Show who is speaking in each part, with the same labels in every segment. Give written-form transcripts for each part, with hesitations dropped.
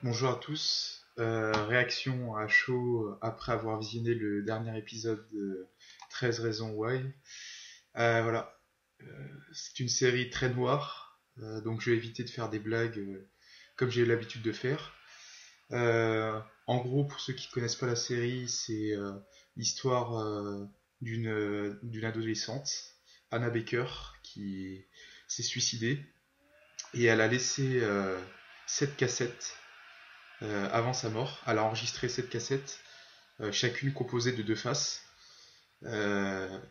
Speaker 1: Bonjour à tous. Réaction à chaud après avoir visionné le dernier épisode de 13 raisons why. Voilà. C'est une série très noire, donc je vais éviter de faire des blagues comme j'ai l'habitude de faire. En gros, pour ceux qui ne connaissent pas la série, c'est l'histoire d'une adolescente, Anna Baker, qui s'est suicidée et elle a laissé 7 cassettes avant sa mort. Elle a enregistré 7 cassettes, chacune composée de 2 faces.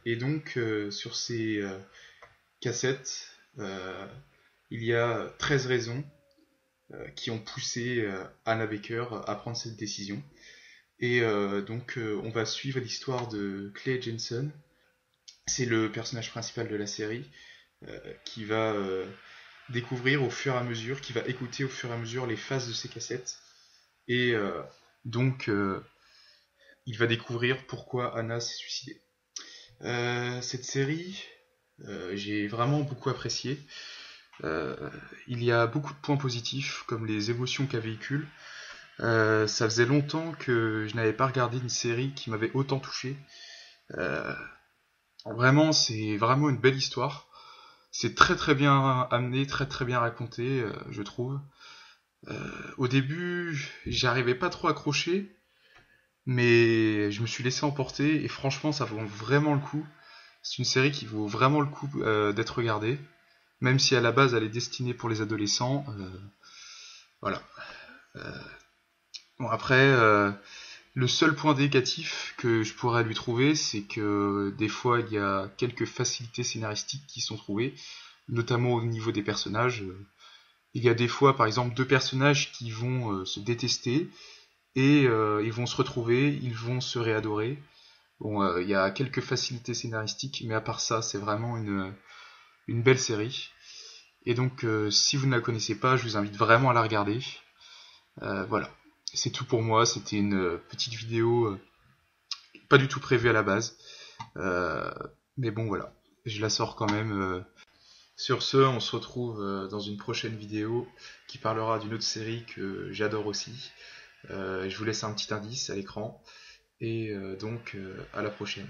Speaker 1: Et donc, sur ces cassettes, il y a 13 raisons qui ont poussé Anna Baker à prendre cette décision. Et donc, on va suivre l'histoire de Clay Jensen. C'est le personnage principal de la série qui va découvrir au fur et à mesure, qui va écouter au fur et à mesure les phases de ces cassettes. Et donc, il va découvrir pourquoi Anna s'est suicidée. Cette série, j'ai vraiment beaucoup apprécié. Euh, il y a beaucoup de points positifs, comme les émotions qu'elle véhicule. Ça faisait longtemps que je n'avais pas regardé une série qui m'avait autant touché. Euh, Vraiment, c'est vraiment une belle histoire. C'est très très bien amené, très très bien raconté, je trouve. Au début, j'arrivais pas trop à accrocher, mais je me suis laissé emporter et franchement, ça vaut vraiment le coup. C'est une série qui vaut vraiment le coup d'être regardée, même si à la base elle est destinée pour les adolescents. Voilà. Euh, bon après, le seul point négatif que je pourrais lui trouver, c'est que des fois il y a quelques facilités scénaristiques qui sont trouvées, notamment au niveau des personnages. Il y a des fois, par exemple, deux personnages qui vont se détester et ils vont se retrouver, ils vont se réadorer. Bon, il y a quelques facilités scénaristiques, mais à part ça, c'est vraiment une belle série. Et donc, si vous ne la connaissez pas, je vous invite vraiment à la regarder. Voilà, c'est tout pour moi. C'était une petite vidéo pas du tout prévue à la base. Euh, mais bon, voilà, je la sors quand même. Sur ce, on se retrouve dans une prochaine vidéo qui parlera d'une autre série que j'adore aussi. Je vous laisse un petit indice à l'écran. Et donc, à la prochaine.